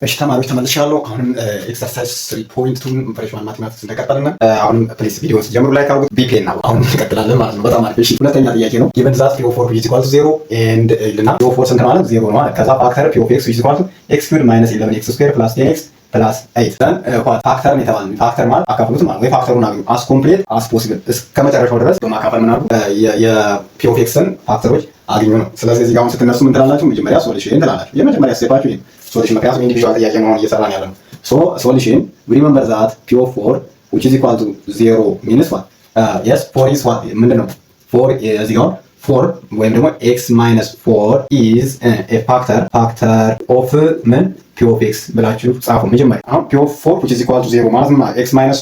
እሺ ተማሪዎች ተመልሻለሁ። አሁንም ኤክሰርሳይዝ 3.2 ፍሬሽማን ማቴማቲክስ እንደቀጠልን ነው። አሁንም ፕሊስ ቪዲዮውን ሲጀምሩ ላይክ አድርጉት። ቢፔን ነው አሁን እንቀጥላለን ማለት ነው። በጣም አሪፍ። እሺ ሁለተኛ ጥያቄ ነው። ጊቨን ዛት ፒ ኦፍ 4 ኢዝ ኢኳል ቱ 0 ኤንድ ልና ፒ ኦፍ 4 ስንት ማለት 0 ነው ማለት ከዛ ፋክተር ፒ ኦፍ ኤክስ ኢዝ ኢኳል ቱ ኤክስ ስኩዌር ማይነስ 11 ኤክስ ስኩዌር ፕላስ 10 ኤክስ ፕላስ 8 ደን ፋክተር ነው የተባለው። ፋክተር ማለት አካፍሉት ማለት ወይ ፋክተሩን አግኙ አስ ኮምፕሊት አስ ፖሲብል እስከ መጨረሻው ድረስ በማካፈል ምን አድርጉ የፒ ኦፍ ኤክስን ፋክተሮች አግኙ ነው። ስለዚህ እዚህ ጋር አሁን ስትነሱ ምን ትላላችሁ? መጀመሪያ ሶሉሽን ትላላችሁ። የመጀመሪያ ስቴፓችሁ ይሄ ሶሉሽን ምክንያቱም ኢንዲቪጁዋል ጥያቄ ነው እየሰራን ያለነው። ሶ ሶሉሽን we remember that p of 4 which is equal to 0 means what yes 4 is what ምንድነው 4 እዚህ ጋር 4 ወይም ደግሞ x minus 4 is a factor of ምን p of x ብላችሁ ጻፉ። መጀመሪያ አሁን p of 4 which is equal to 0 ማለት ነው x minus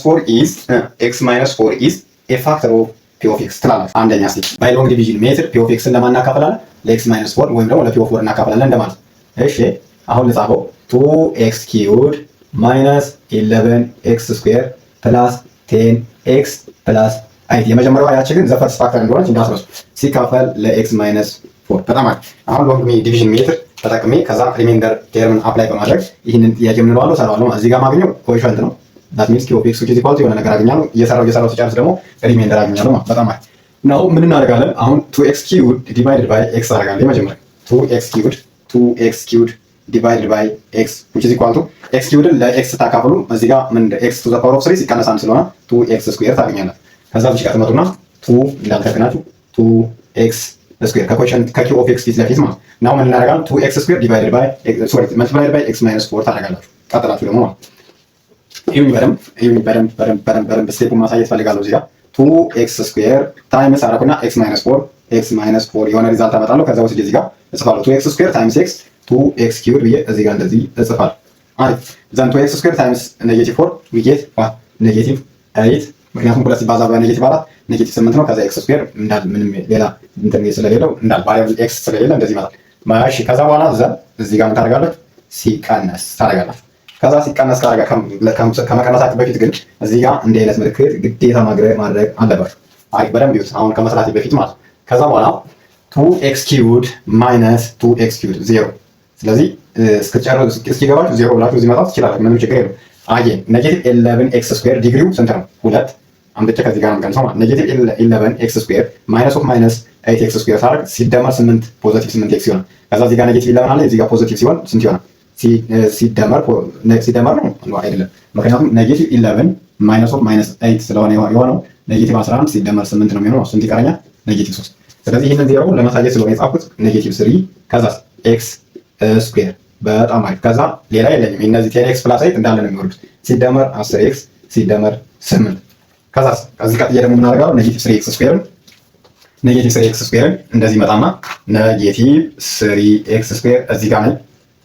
4 is a factor of p of x ትላላችሁ። አንደኛ ስቴፕ by long division method p of x ለማን እናካፍላለን? ለx minus 4 ወይም ደግሞ ለp of 4 እናካፍላለን እንደማለት። እሺ አሁን ልጻፈው 2x cubed minus 11x square plus 10x plus 8 የመጀመሪያው ያቺ ግን ዘ ፈርስት ፋክተር እንደሆነች እንዳትረሱ ሲካፈል ለx minus 4 በጣም አሪፍ። አሁን ሎንግ ዲቪዥን ሜትድ ተጠቅሜ ከዛ ሪሜንደር ቴርምን አፕላይ በማድረግ ይህንን ጥያቄ ምን እለዋለሁ እሰራዋለሁ። እዚህ ጋር ማግኘው ኮኤፊሽንት ነው that means q of x which is equal to የሆነ ነገር አገኛለሁ። እየሰራው ሲጨርስ ደግሞ ሪሜንደር አገኛለሁ ማለት በጣም አሪፍ ነው። ምን እናደርጋለን አሁን 2x cubed divided by x አደርጋለሁ። የመጀመሪያ 2x cubed divided by x which is equal to x cubed ለx ታካፍሉ እዚህ ጋር ምን x to the power of 3 ሲቀነስ 1 ስለሆነ 2x square ታገኛላችሁ። ከዛ እዚህ ጋር ትመጡና 2 እንዳልተከናችሁ 2x square ከኮኤፊሽንት ከq of x ፊት ለፊት ማለት ነው። ምን እናደርጋለን 2x square divided by multiplied by x minus 4 ታደርጋላችሁ። ቀጥላችሁ ደግሞ ማለት ይሁን በደንብ ስቴፑን ማሳየት ፈልጋለሁ። እዚህ ጋር 2x square times አደረኩና x minus 4 የሆነ ሪዛልት አመጣለሁ። ከዛ ወስጄ እዚህ ጋር እጽፋለሁ 2x square times x 2x cubed ብዬ እዚህ ጋር እንደዚህ እጽፋለሁ። አሪፍ ዘን 2x square times -4 we get what -8 ምክንያቱም ሁለት ሲባዛ በኔጌቲቭ 4 -8 ነው። ከዛ x square እንዳል ምንም ሌላ እንትን ስለሌለው እንዳል ቫሪያብል x ስለሌለ እንደዚህ ይመጣል። ማሽ ከዛ በኋላ ዘን እዚህ ጋር ምን ታደርጋለች ሲቀነስ ታደርጋለች። ከዛ ሲቀነስ ከመቀነሳችሁ በፊት ግን እዚህ ጋር እንደ አይነት ምልክት ግዴታ ማድረግ አለባችሁ። አሪፍ በደንብ ይዩት አሁን ከመስራቴ በፊት ማለት ከዛ በኋላ 2x cubed minus 2x cubed 0 ስለዚህ እስኪገባችሁ 0 ብላችሁ እዚህ መጣት ትችላላችሁ። ምንም ችግር የለም። አየን -11x ስኩዌር ዲግሪው ስንት ነው? 2 አምጥቼ ከዚህ ጋር እንቀንሰው ማለት -11x ስኩዌር -8x ስኩዌር ታርግ ሲደመር 8 ፖዚቲቭ 8x ይሆናል። ከዛ እዚህ ጋር -11 አለ እዚህ ጋር ፖዚቲቭ ሲሆን ስንት ይሆናል? ሲደመር ነው አይደለም። ምክንያቱም -11 -8 ስለሆነ የሆነው -11 ሲደመር 8 ነው የሚሆነው። ስንት ይቀረኛል? -3 ስለዚህ ይሄንን ዜሮ ለማሳየት ስለሆነ የጻፍኩት -3 ከዛ x ስኩዌር በጣም አሪፍ። ከዛ ሌላ የለኝም እነዚህ 10x + 8 እንዳለ ነው የሚወርዱት ሲደመር 10x ሲደመር 8 ከዛ ከዚህ ቀጥዬ ደግሞ ምን አደርጋለሁ -3x ስኩዌርን እንደዚህ መጣና -3x ስኩዌር እዚህ ጋር ነው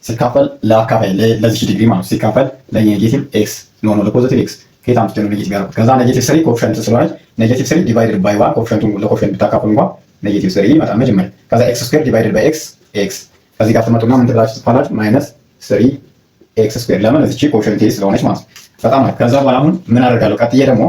ሲካፈል ለአካፋይ ለዚህ ዲግሪ ማለት ሲካፈል ለኔጌቲቭ x ነው ለፖዚቲቭ x ከየት አምጥቼ ነው ኔጌቲቭ ያደረኩት? ከዛ -3 ኮኤፊሽንት ስለሆነ -3 ዲቫይድድ ባይ 1 ኮኤፊሽንቱን ለኮኤፊሽንት ብታካፍሉ እንኳን -3 ይመጣል መጀመሪያ። ከዛ x ስኩዌር ዲቫይድድ ባይ x ከዚህ ጋር ትመጡና ምን ትብላችሁ ትጽፋላችሁ -3x ስኩዌር ለምን እዚች ኮኤፊሽንት ስለሆነች ማለት ነው። በጣም ነው። ከዛ በኋላ አሁን ምን አደርጋለሁ ቀጥዬ ደግሞ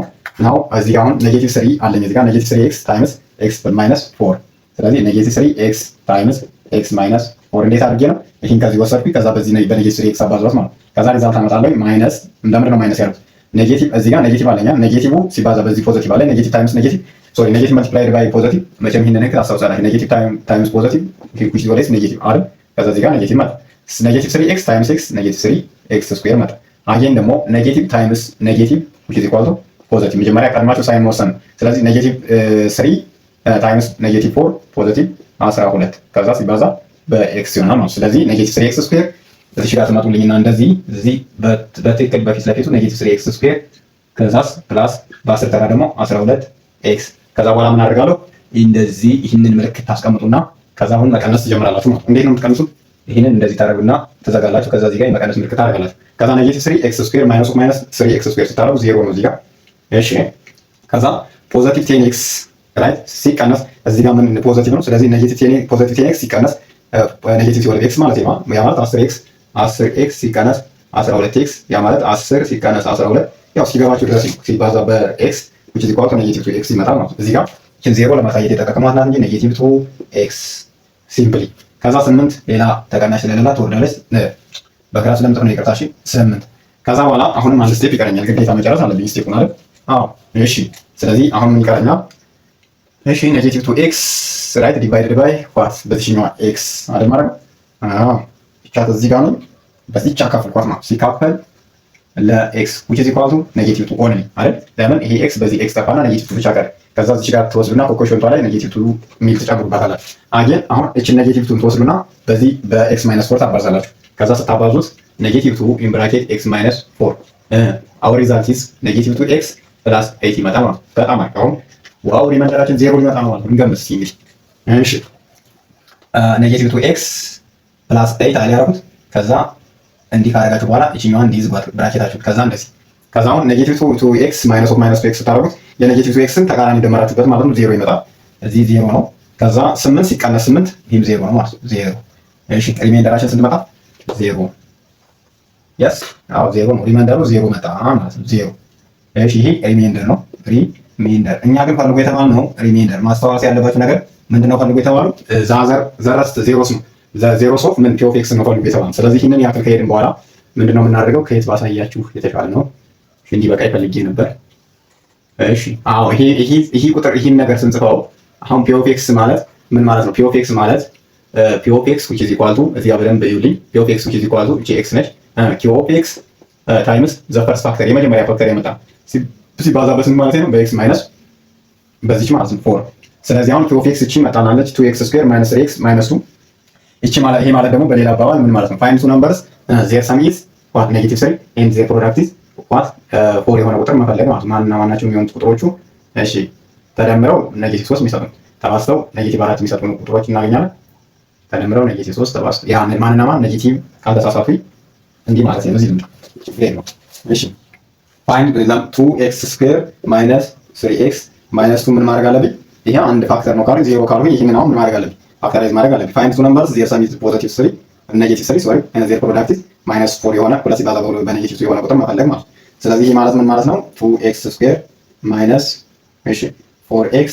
ነው እዚህ ጋር አሁን -3 አለኝ እዚህ ጋር -3x ታይምስ x ማይነስ 4 ስለዚህ -3x ታይምስ x ማይነስ 4 እንዴት አድርጌ ነው ይሄን ከዚህ ወሰድኩኝ ከዛ በዚህ ነው በ3x አባዛት ማለት ከዛ ሪዛልት አመጣለሁ ማይነስ እንደምንድን ነው ማይነስ ያለው ኔጌቲቭ እዚህ ጋር ኔጌቲቭ አለኛ ኔጌቲቭ ሲባዛ በዚህ ፖዚቲቭ አለ ኔጌቲቭ ታይምስ ኔጌቲቭ ኔጌቲቭ መልቲፕላይድ ባይ ፖዚቲቭ መቼም ይሄን ነገር አስተውሳላችሁ ኔጌቲቭ ታይምስ ፖዚቲቭ which is always ኔጌቲቭ አይደል? ከዛ እዚህ ጋር ኔጌቲቭ ማለት -3x ታይምስ x -3x ስኩዌር ማለት አየን ደግሞ ኔጌቲቭ ታይምስ ኔጌቲቭ which is equal to ፖዚቲቭ መጀመሪያ ቀድማችሁ ሳይን መወሰን ስለዚህ -3 ታይምስ -4 ፖዚቲቭ 12 ከዛ ሲባዛ በx ይሆናል ማለት ስለዚህ -3x ስኩዌር እዚህ ጋር ተመጡልኝና እንደዚህ እዚህ በትክክል በፊት ለፊቱ -3x ስኩዌር ከዛስ ፕላስ በ10 ተራ ደግሞ 12x ከዛ በኋላ ምን አደርጋለሁ እንደዚህ ይህንን ምልክት ታስቀምጡና ከዛ አሁን መቀነስ ትጀምራላችሁ ማለት እንዴት ነው የምትቀንሱት? ይህንን እንደዚህ ታደርጉና ተዘጋላችሁ። ከዛ እዚህ ጋር የመቀነስ ምልክት ታደርጋላችሁ። ከዛ -3x ስኩዌር -3x ስኩዌር ስታደርጉ 0 ነው እዚህ ጋር እሺ። ከዛ ፖዚቲቭ 10x ራይት ሲቀነስ እዚህ ጋር ምን ፖዚቲቭ ነው። ስለዚህ ፖዚቲቭ 10x ሲቀነስ ኔጌቲቭ ሲሆን x ማለት ነው ያ ማለት 10x ሲቀነስ 12x ያ ማለት 10 ሲቀነስ 12 ያው ሲገባችሁ ድረስ ሲባዛ በx which is equal to -2x ይመጣል ማለት እዚህ ጋር ይሄን 0 ለማሳየት የተጠቀምነው እንጂ -2x ሲምፕሊ ከዛ 8 ሌላ ተቀናሽ ስለሌላ ትወርዳለች በክላስ ለምጥር ነው ይቅርታ። እሺ 8 ከዛ በኋላ አሁንም አንድ ስቴፕ ይቀረኛል ግዴታ መጨረስ አለብኝ ስቴፑን አይደል? አዎ እሺ። ስለዚህ አሁን ምን ይቀረኛል? እሺ ኔጌቲቭ 2x ራይት ዲቫይድድ ባይ ዋት በዚህኛው x አይደል ማለት ነው። አዎ ብቻት እዚህ ጋር ነው በዚህች አካፍልኳት ነው ሲካፈል ለx which is equal to ኔጌቲቭ 2 only አይደል? ለምን ይሄ x በዚህ x ጠፋና ኔጌቲቭ 2 ብቻ ቀረ። ከዛ እዚህ ጋር ተወስዱና ኮኮሽንቷ ላይ ኔጌቲቭ 2 ሚል ተጨምሩባታላችሁ። አየን አሁን እቺ ኔጌቲቭ 2 ተወስዱና በዚህ በx ማይነስ 4 ታባዛላችሁ። ከዛ ስታባዙት ኔጌቲቭ 2 in bracket x minus 4 our result is ኔጌቲቭ 2x ፕላስ 8 ይመጣ ማለት በጣም አሁን ዋው ሪማይንደራችን 0 ሊመጣ ነው ማለት ነው። እንገምት እስኪ እንግዲህ እሺ ኔጌቲቭ 2x ፕላስ 8 አለ ያደረኩት። ከዛ እንዲህ ካደረጋችሁ በኋላ እቺኛዋን እንዲህ ዝጓት ብራኬታችሁ። ከዛ እንደዚህ ከዛ አሁን ኔጌቲቭ 2x ማይነስ ኦፍ ማይነስ 2x ታደርጉት የኔጌቲቭ 2xን ተቃራኒ ደመራችሁበት ማለት ነው 0 ይመጣል። እዚህ 0 ነው። ከዛ 8 ሲቀነስ 8 ይሄም 0 ነው ማለት ነው 0። እሺ ሪማይንደራችን ስንት መጣ? 0 yes አዎ 0 ነው። ሪማይንደሩ 0 መጣ ማለት ነው 0። እሺ ይሄ ሪማይንደር ነው ሪማይንደር። እኛ ግን ፈልጎ የተባልነው ሪማይንደር ማስተዋወስ ያለባችሁ ነገር ምንድነው? ፈልጎ የተባሉት ዘረስት ዜሮስ ነው ዜሮስ ኦፍ ምን ፒ ኦፍ ኤክስ ነው ፈልጎ የተባለው። ስለዚህ ይሄንን ያክል ከሄድን በኋላ ምንድነው የምናደርገው? ከየት ባሳያችሁ የተሻለ ነው። እሺ እንዲህ በቃ ይፈልጌ ነበር። እሺ አዎ ይሄ ቁጥር ይሄን ነገር ስንጽፈው አሁን ፒ ኦፍ ኤክስ ማለት ምን ማለት ነው? ፒ ኦፍ ኤክስ ማለት ፒ ኦፍ ኤክስ which is equal to እዚህ ጋር በደንብ እዩልኝ። ፒ ኦፍ ኤክስ which is equal to እቺ ኤክስ ነች። ኪ ኦፍ ኤክስ ታይምስ ዘ ፈርስት ፋክተር የመጀመሪያ ፋክተር ያመጣ ሲባዛ በስንት ማለት ነው? በኤክስ ማይነስ በዚች ማለት ነው 4። ስለዚህ አሁን ፒ ኦፍ ኤክስ እቺ መጣናለች 2x ስኩዌር ማይነስ 3x ማይነስ 2 እቺ ማለት ይሄ ማለት ደግሞ በሌላ አባባል ምን ማለት ነው? ፋይንድ ቱ ነምበርስ ዜር ሰም ኢዝ ዋት ኔጌቲቭ 3 ኤንድ ዜር ፕሮዳክት ኢዝ ዋት 4 የሆነ ቁጥር መፈለግ ማለት ነው። ማንና ማናቸው የሚሆኑት ቁጥሮቹ እሺ ተደምረው ኔጌቲቭ 3 የሚሰጡን ተባስተው ኔጌቲቭ 4 የሚሰጡን ቁጥሮች እናገኛለን። ተደምረው ኔጌቲቭ 3 ተባስተው ያ ማንና ማን ኔጌቲቭ ካልተሳሳቱኝ እንዲህ ማለት ነው። እዚህ ልምጣ ችግር ነው። እሺ ፋይንድ 2x ስኩዌር ማይነስ 3x ማይነስ 2 ምን ማድረግ አለብኝ? ይሄ አንድ ፋክተር ነው ካሉ 0 ካሉ ይሄንን አሁን ምን ማድረግ አለብኝ? ፋክተራይዝ ማድረግ አለብኝ። ፋይንድ ቱ ነምበርስ ዜር ሰም ኢዝ ፖዚቲቭ 3 ኔጌቲቭ 3 ሶሪ ኤንድ ዜር ፕሮዳክት ኢዝ ማይነስ 4 የሆነ ሁለት ሲባዛ በኔጌቲቭ 2 የሆነ ቁጥር መፈለግ ማለት ነው። ስለዚህ ይሄ ማለት ምን ማለት ነው? 2x ስኩዌር ማይነስ እሺ 4x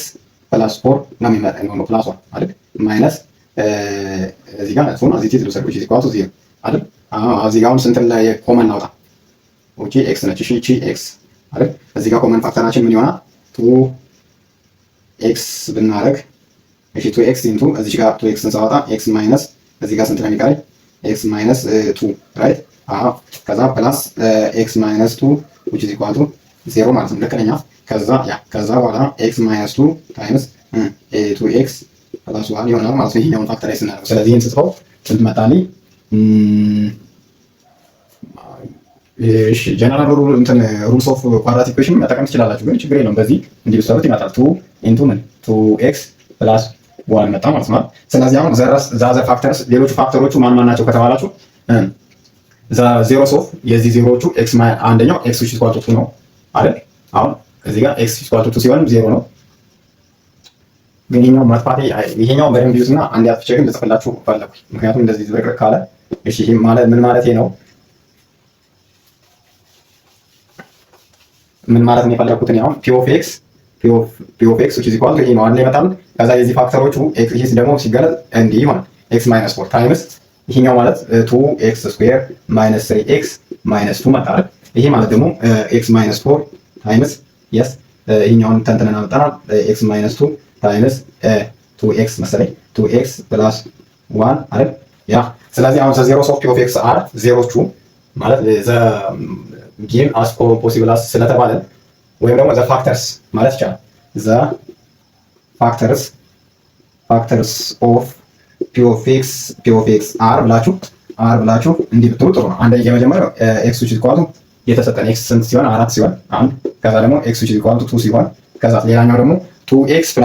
ፕላስ 4 ነው የሚመጣው ነው ፕላስ 1 አይደል? ማይነስ እዚህ ጋር ሶና እዚህ ትይዙ ሰርኩ እዚህ ኳቱ 0 አይደል? እዚህ ጋር አሁን ስንት ላይ ኮመን እናውጣ? ኦኬ ኤክስ ነች። እሺ ኤክስ አይደል? እዚህ ጋር ኮመን ፋክተራችን ምን ይሆናል? 2x ብናረግ እሺ 2x ኢንቱ እዚህ ጋር 2x እንሳወጣ x ማይነስ እዚህ ጋር ስንት ነው የሚቀረኝ? x ማይነስ 2 ራይት? ከዛ ፕላስ x ማይነስ 2 which is equal to 0 ማለት ነው። ልክ ነኝ? ከዛ በኋላ x ማይነስ 2 ታይምስ 2x ፕላስ 1 ይሆናል ማለት ነው። ይሄኛውን ፋክተራይዝ ስናደርግ ስለዚህ ይሄን ስትፈው ስንት መጣልኝ? እሺ ጀነራል ሩልስ ኦፍ ኳድራቲክ ኢኩዌሽን መጠቀም ትችላላችሁ፣ ግን ችግር የለውም። በዚህ እንዲህ ብትሰሩት ይመጣል 2 ኢንቱ ምን 2x ፕላስ 1 መጣ ማለት ነው። ስለዚህ አሁን ዘ ፋክተርስ ሌሎቹ ፋክተሮቹ ማን ማን ናቸው ከተባላችሁ ዜሮስ ኦፍ የዚህ ዜሮዎቹ ኤክስ አንደኛው ኤክስ which is equal to 2 ነው አይደል? አሁን እዚህ ጋር ኤክስ which is equal to 2 ሲሆን 0 ነው። ግን ይሄኛው ማጥፋቴ ይሄኛው በደንብ ይዩትና አንድ አጥፍቼ ግን ልጽፍላችሁ ፈለኩኝ፣ ምክንያቱም እንደዚህ ዝብርቅርቅ ካለ እሺ ይሄ ማለት ምን ማለት ነው? ምን ማለት ነው የፈለኩት እኔ አሁን ፒ ኦፍ ኤክስ which is equal to ይሄ ነው አንድ ይመጣል። ከዛ የዚህ ፋክተሮቹ ኤክስ ይሄ ደግሞ ሲገለጽ እንዲህ ይሆናል ኤክስ ማይነስ 4 ታይምስ ይሄኛው ማለት 2x ስኩዌር ማይነስ 3x ማይነስ 2 መጣ አይደል? ይሄ ማለት ደግሞ x ማይነስ 4 ታይምስ yes ይሄኛውን ተንተነና መጣና x ማይነስ 2 ታይምስ 2x መሰለኝ 2x ፕላስ 1 አይደል? ያ ስለዚህ አሁን ዘ ዜሮስ ኦፍ ፒ ኦፍ ኤክስ አር ዜሮቹ ማለት ዘ ጊቭ አስ ፖሲብል አስ ስለተባለ ወይም ደግሞ ዘ ፋክተርስ ማለት ይቻላል ዘ ፋክተርስ ኦፍ ፒ ኦፍ ኤክስ አር ብላችሁ እንዲህ ብትሉ ጥሩ ነው። አንደኛ የመጀመሪያው ኤክስ which is equal to የተሰጠን ኤክስ ስንት ሲሆን 4 ሲሆን አንድ፣ ከዛ ደግሞ ኤክስ which is equal to 2 ሲሆን፣ ከዛ ሌላኛው ደግሞ 2x +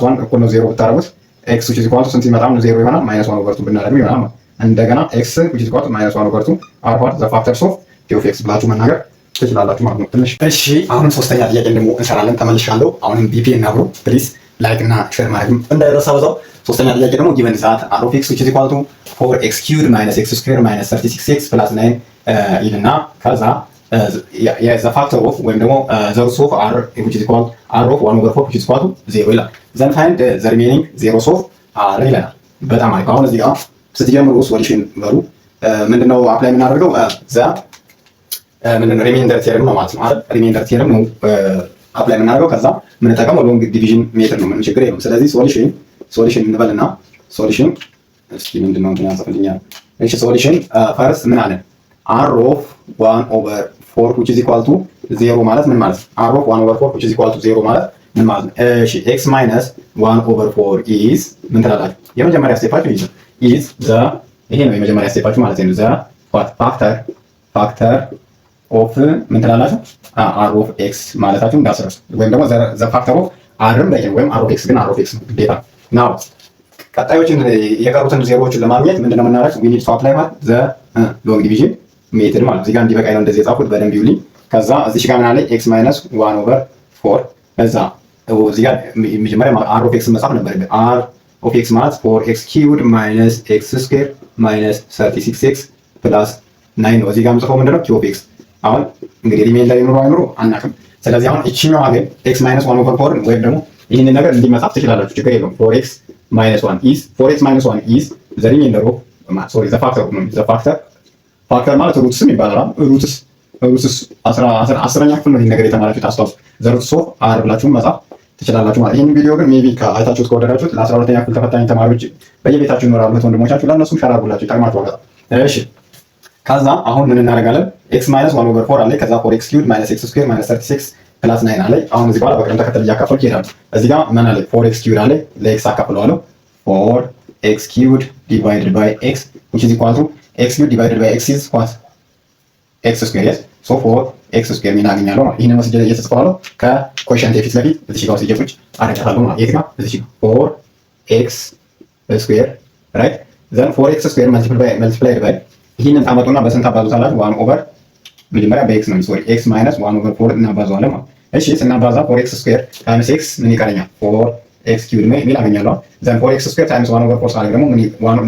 1 እኩል ነው 0 ብታረጉት ኤክስ which is equal to ስንት ይመጣል? 0 ይሆናል። -1/2 ብናደርግ ይሆናል ማለት እንደገና ኤክስ which is equal to -1/2 are what the factors of ፒ ኦፍ ኤክስ ብላችሁ መናገር ትችላላችሁ ማለት ነው። ትንሽ እሺ፣ አሁንም ሶስተኛ ጥያቄ ደግሞ እንሰራለን። ተመልሻለሁ። አሁንም ቢፒ እና ብሩ ፕሊዝ ላይክ እና ሼር ማድረግ እንዳይረሳ በዛው። ሶስተኛ ጥያቄ ደግሞ given that r of x which is equal to 4x cubed minus x squared minus 36x plus 9 ይልና ከዛ the factor of ወይም ደግሞ the root of r which is equal r of 1/4 which is equal to 0 ይላል። then find the remaining zeros of r ይለናል። በጣም አሪፍ። አሁን እዚህ ጋር ስትጀምሩ ሶሉሽን በሩ ምንድነው አፕላይ የምናደርገው ምንድነው ሪሜይንደር ቴርም ነው ማለት ነው አይደል? ሪሜይንደር ቴርም ነው አፕላይ የምናደርገው። ከዛ የምንጠቀመው ሎንግ ዲቪዥን ሜትድ ነው። ምንም ችግር የለውም። ስለዚህ ሶሉሽን እንበልና ሶሉሽን እስኪ ምንድነው እንትን ያጽፍልኛል። እሺ ሶሉሽን ፈርስት ምን አለ r of 1 over 4 which is equal to 0 ማለት ምን ማለት ነው? r of 1 over 4 which is equal to 0 ማለት ምን ማለት ነው? እሺ x minus 1 over 4 is ምን ትላላችሁ? የመጀመሪያ ስቴፓችሁ is the ይሄ ነው የመጀመሪያ ስቴፓችሁ ማለት ነው። the factor of ምን ትላላችሁ? r of x ማለታችሁ እንዳስረሱ ወይም ደግሞ the factor of r ላይ ወይም r of x ግን r of x ነው ግዴታ ነው። ቀጣዮችን የቀሩትን ዜሮዎችን ለማግኘት ምንድነው የምናደርገው? we need to apply ማለት the long division ሜትድ ማለት እዚህ ጋር እንዲበቃኝ ነው እንደዚህ የጻፍኩት። በደንብ ይውልኝ። ከዛ እዚህ ጋር ምን አለ x minus 1 over 4 ከዛ እዚህ ጋር መጀመሪያ r of x መጻፍ ነበረብን። r of x ማለት 4x cubed minus x square minus 36x plus 9 ነው። እዚህ ጋር የምጽፈው ምንድነው q of x። አሁን እንግዲህ ሪሜይንደር ይኑሩ አይኑሩ አናውቅም። ስለዚህ አሁን እቺኛዋ ግን x minus 1 over 4 ወይም ደግሞ ይህንን ነገር እንዲመጻፍ ትችላላችሁ፣ ችግር የለውም። 4x minus 1 is the remainder of the factor ነው። the ፋክተር ማለት ሩትስም ይባላል። ሩትስ 10ኛ ክፍል ነው ይሄን ነገር የተማራችሁት አስታውሱ። ዘሩትስ ኦፍ አር ብላችሁም መጻፍ ትችላላችሁ ማለት። ይሄን ቪዲዮ ግን ሜቢ አይታችሁት ከወደዳችሁት ለ12ኛ ክፍል ተፈታኝ ተማሪዎች በየቤታችሁ ይኖራሉ ወንድሞቻችሁ፣ ለእነሱም ሸር አድርጉላችሁ ይጠቅማችኋል በጣም። እሺ ከዛ አሁን ምን እናደርጋለን? x minus 1 over 4 አለ። ከዛ 4x cubed minus x square minus 36 plus 9 አለ። አሁን እዚህ በኋላ በቅደም ተከተል እያካፈልኩ ይሄዳል። እዚህ ጋር ምን አለ? 4x cubed አለ። ለx አካፍለዋለሁ። 4x cubed divided by x which is equal to x cubed divided by x is what? x square yes. so 4x square ምን አገኛለሁ ማለት ይሄንን ወስጄ እየተጽፈዋለሁ ከኮኤፊሺየንት የፊት ለፊት እዚህ ጋር ወስጄ ቁጭ አደርጋታለሁ ማለት የት ጋር እዚህ ጋር 4x square right then 4x square multiplied by ይሄንን ታመጡና በስንት አባዙታላችሁ? 1 over መጀመሪያ በx ነው ሶሪ x minus 1 over 4 እናባዛዋለን ማለት እሺ። ስናባዛ 4x square times x ምን ይቀረኛል? 4x cubed ምን አገኛለሁ? then 4x square times 1 over 4 ሳደርግ ደግሞ ምን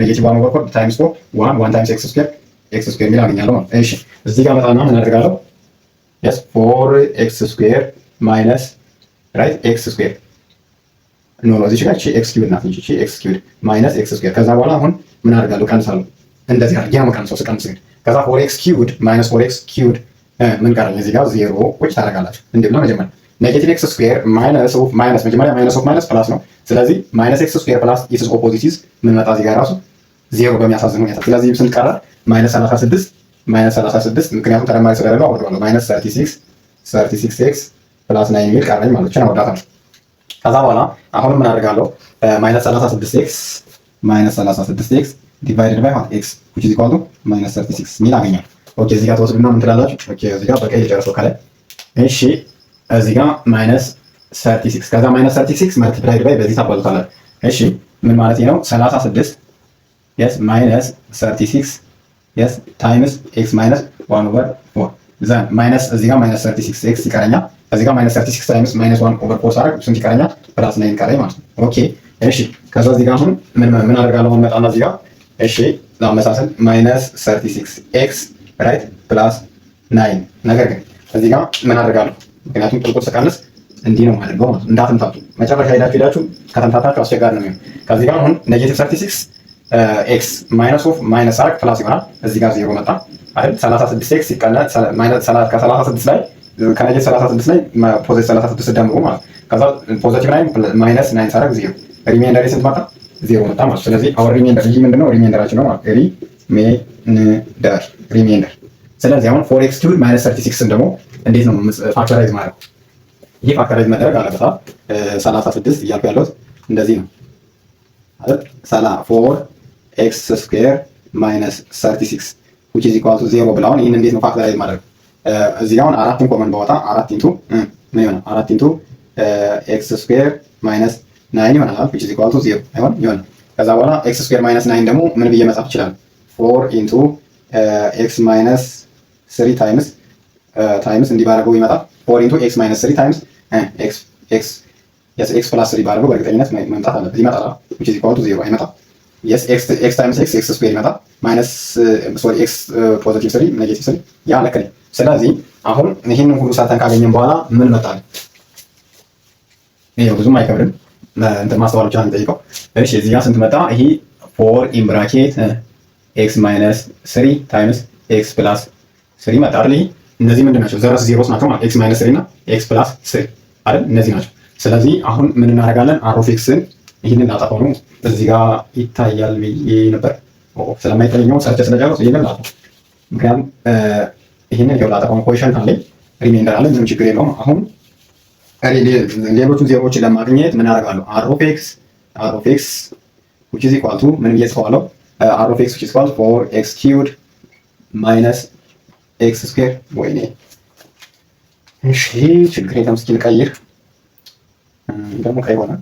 negative 1 over 4 times 4 1 times x square ምን አገኛለሁ ማለት እሺ። እዚህ ጋር መጣና ምን አደርጋለሁ? yes 4x square minus right x square ኖ እዚህ ጋር x cubed ናት እንጂ x cubed minus x square ከዛ በኋላ አሁን ምን አደርጋለሁ? ቀንሳለሁ። እንደዚህ አድርጌ ነው የምቀንሰው። ስቀንስ ግን ከዛ 4x cubed minus 4x cubed ምን ቀረኝ? እዚህ ጋር 0 ቁጭ ታደርጋላችሁ። እንዴ ብላ መጀመሪያ ኔጌቲቭ x ስኩዌር ማይነስ ኦፍ ማይነስ መጀመሪያ ማይነስ ኦፍ ማይነስ ፕላስ ነው። ስለዚህ ማይነስ x ስኩዌር ፕላስ ኢትስ ኦፖዚቲቭስ ምን መጣ እዚህ ጋር ራሱ 0 በሚያሳዝን ሁኔታ። ስለዚህ ስንት ቀረ? ማይነስ 36 ምክንያቱም ተደማሪ ስለሌለው አወጣዋለሁ። ማይነስ 36x ፕላስ 9 የሚል ቀረኝ ማለት ነው። አወጣታለሁ። ከዛ በኋላ አሁን ምን አደርጋለሁ? ማይነስ 36x divided by what x which is equal to minus 36 ሚል አገኛለሁ። ኦኬ እዚህ ጋር ተወስዱና ምን ትላላችሁ? ኦኬ እዚህ ጋር በቀይ ጨርሶ ከላይ እሺ እዚህ ጋር ማይነስ 36 ከዛ ማይነስ 36 multiplied by በዚህ ታባዙታላችሁ። እሺ ምን ማለት ነው? 36 yes minus 36 yes times x minus 1 over 4 then minus እዚህ ጋር minus 36x ይቀረኛል። እዚህ ጋር minus 36 times minus 1 over 4 ሳደርግ ስንት ይቀረኛል? ፕላስ 9 ይቀረኝ ማለት ነው። ኦኬ እሺ ከዛ እዚህ ጋር አሁን ምን አደርጋለሁ? መጣና እዚህ ጋር እሺ ለማመሳሰል minus 36x right plus 9 ነገር ግን እዚህ ጋር ምን አደርጋለሁ? ምክንያቱም ቁልቁል ስቀንስ እንዲህ ነው የማደርገው ማለት እንዳትምታቱ። መጨረሻ ሄዳችሁ ከተምታታችሁ አስቸጋሪ ነው የሚሆነው። ከዚህ ጋር አሁን ኔጌቲቭ 36 ኤክስ ማይነስ ኦፍ ማይነስ አርግ ፕላስ ይሆናል። እዚህ ጋር 0 መጣ አይደል? 36 ኤክስ ሲቀነስ ማይነስ ከ36 ላይ ከኔጌቲቭ 36 ላይ ፖዚቲቭ 36 ደምሮ ማለት ከዛ ፖዚቲቭ ላይ ማይነስ 9 ሳደርግ 0 ሪሜይንደር ስንት መጣ? 0 መጣ ማለት። ስለዚህ አወር ሪሜይንደር ይሄ ምንድነው? ሪሜይንደራችን ነው ማለት ሪሜይንደር። ስለዚህ አሁን 4x cubed minus 36 ደግሞ እንዴት ነው ፋክተራይዝ ማለት? ይሄ ፋክተራይዝ መደረግ አለበት። 36 እያልኩ ያለሁት እንደዚህ ነው አይደል? 4x square minus 36 which is equal to 0 ብላውን ይሄን እንዴት ነው ፋክተራይዝ ማድረግ? እዚህ ጋር አሁን አራቱን ኮመን ባወጣ 4 ኢንቱ ምን ይሆናል? 4 ኢንቱ x square minus 9 ይሆናል which is equal to 0 ይሆናል። ከዛ በኋላ x square minus 9 ደግሞ ምን ብዬ መጻፍ ይችላል? 4 ኢንቱ x minus 3 ታይምስ እንዲህ ባደረገው ይመጣል። 4 ኢንቱ x minus 3 ታይምስ x plus 3 ባደረገው በእርግጠኝነት መምጣት አለበት። ይመጣል which is equal to 0 አይመጣም። yes x times x square ይመጣል minus x positive 3 negative 3 ያ ልክ ነው። ስለዚህ አሁን ይሄንን ሁሉ ሳተን ካገኘን በኋላ ምን መጣል? ይሄው ብዙም አይከብድም። እንትን ማስተዋል ብቻ ነው የሚጠይቀው። እሺ እዚህ ጋር ስንት መጣ? ይሄ 4 in bracket ኤክስ ማይነስ 3 ታይምስ ኤክስ ፕላስ 3 መጣ አይደል? እነዚህ ምንድን ናቸው? ዘረስ ዜሮስ ናቸው ማለት ኤክስ ማይነስ 3 እና ኤክስ ፕላስ 3 አይደል? እነዚህ ናቸው። ስለዚህ አሁን ምን እናደርጋለን? አር ኦፍ ኤክስን ይህንን ላጠፋው ነው። እዚህ ጋር ይታያል ብዬ ነበር ስለማይታየኛው ሰርቼ ስለጨረስኩ ይህንን ላጠፋው። ምክንያቱም ይህንን ያው ላጠፋው ኮኤፊሺየንት አለኝ ሪሜንደር አለ፣ ምንም ችግር የለውም። አሁን ሌሎቹን ዜሮዎችን ለማግኘት ምን አደርጋለሁ? አር ኦፍ ኤክስ which is equal to ምን ብዬ ጽፈዋለሁ? አር ኦፍ ኤክስ which is equal to 4x cubed minus ኤክስ ስኩዌር። ወይኔ እሺ ችግር የለም። እስኪ ልቀይር ደግሞ ቀይ ሆነ።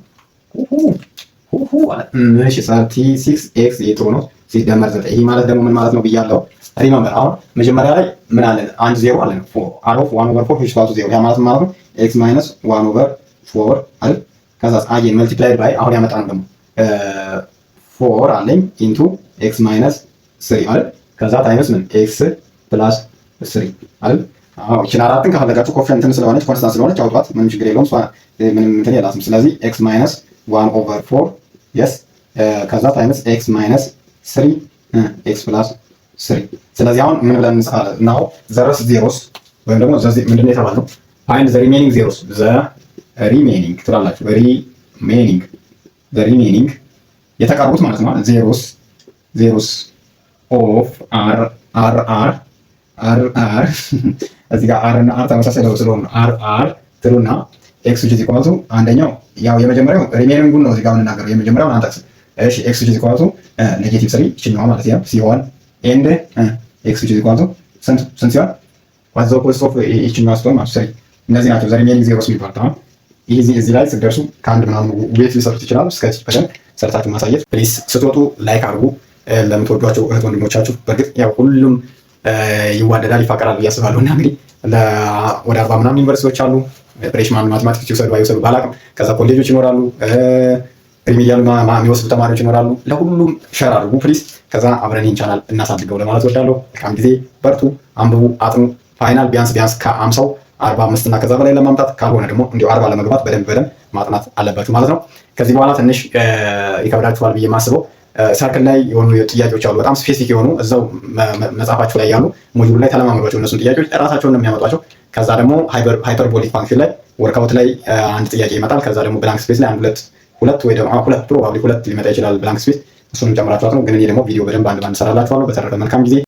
እሺ 36 ኤክስ ጥሩ ነው ሲደመር 9 ይሄ ማለት ደግሞ ምን ማለት ነው ብያለሁ። ሪመምበር አሁን መጀመሪያ ላይ ምን አለን? አንድ ዜሮ አለን። አር ኦፍ 1 ኦቨር 4 which is equal to 0 ያ ማለት ማለት ነው ኤክስ ማይነስ 1 ኦቨር 4 አይደል? ከዛ አጌን መልቲፕላይድ ባይ አሁን ያመጣነው ደግሞ 4 አለኝ ኢንቱ ኤክስ ማይነስ 3 አይደል? ከዛ ታይምስ ምን ኤክስ ፕላስ 3 አይደል? አዎ እቺን አራትን ከፈለጋችሁ ኮኤፊሺየንት ስለሆነች ኮንስታንት ስለሆነች አውጧት፣ ምንም ችግር የለውም። ምንም እንትን የላትም። ስለዚህ ኤክስ ማይነስ 1 ኦቨር 4 የስ ከዛ ታይምስ ኤክስ ማይነስ 3 ኤክስ ፕላስ 3። ስለዚህ አሁን ምን ብለን እንጽፋለን? ናው ዘረስ ዜሮስ ወይም ደግሞ ምንድን ነው የተባለው? ፋይንድ ዘ ሪሜኒንግ ዜሮስ ዘ ሪሜኒንግ ትላላችሁ። ሪሜኒንግ የተቀሩት ማለት ነው ዜሮስ ኦፍ አር እዚህ ጋር አር እና አር ተመሳሳይ ስለሆኑ አር ትሉና ኤክስ which is equal to አንደኛው ያው የመጀመሪያው ሪሜኒንጉን ነው እዚህ ጋር የምንናገረው የመጀመሪያውን አንጠቅስም። እሺ ኤክስ which is equal to ኔጌቲቭ 3 ይችኛዋ ማለት ነው ሲሆን ኤንድ ኤክስ which is equal to ስንት ሲሆን what the opposite of ይችኛዋ ስትሆን ማለት 3። እነዚህ ናቸው ዘ ሪሜኒንግ ዜሮስ የሚባሉት። አሁን እዚህ ላይ ስትደርሱ ከአንድ ምናምን ዌት ሊሰሩት ይችላሉ። እስከዚህ በደንብ ሰርታችሁ ማሳየት ፕሊዝ። ስትወጡ ላይክ አድርጉ ለምትወዷቸው እህት ወንድሞቻችሁ። በእርግጥ ያው ሁሉም ይዋደዳል ይፋቀራል ብዬ አስባለሁ። እና እንግዲህ ወደ 40 ምናምን ዩኒቨርሲቲዎች አሉ። ፍሬሽማን ማቴማቲክስ ይወሰዱ አይወሰዱ ባላቅም፣ ከዛ ኮሌጆች ይኖራሉ፣ ሪሚዲያል የሚወስዱ ተማሪዎች ይኖራሉ። ለሁሉም ሸር አድርጉ ፕሊዝ። ከዛ አብረን ይህን ቻናል እናሳድገው ለማለት ወዳለሁ። መልካም ጊዜ፣ በርቱ፣ አንብቡ፣ አጥኑ። ፋይናል ቢያንስ ከ50 45 እና ከዛ በላይ ለማምጣት ካልሆነ ደግሞ እንዲሁ 40 ለመግባት በደንብ ማጥናት አለባችሁ ማለት ነው። ከዚህ በኋላ ትንሽ ይከብዳችኋል ብዬ የማስበው ሰርክል ላይ የሆኑ ጥያቄዎች አሉ፣ በጣም ስፔሲፊክ የሆኑ እዛው መጽሐፋችሁ ላይ ያሉ ሞጁል ላይ ተለማመዷቸው። እነሱን ጥያቄዎች ራሳቸውን ነው የሚያመጧቸው። ከዛ ደግሞ ሃይፐርቦሊክ ፋንክሽን ላይ ወርክአውት ላይ አንድ ጥያቄ ይመጣል። ከዛ ደግሞ ብላንክ ስፔስ ላይ አንድ ሁለት ወይ ደግሞ ሁለት ፕሮባብሊ ሁለት ሊመጣ ይችላል ብላንክ ስፔስ። እሱንም ጨምራችኋት ነው። ግን እኔ ደግሞ ቪዲዮ በደንብ አንድ ሰራላችኋለሁ። በተረፈ መልካም ጊዜ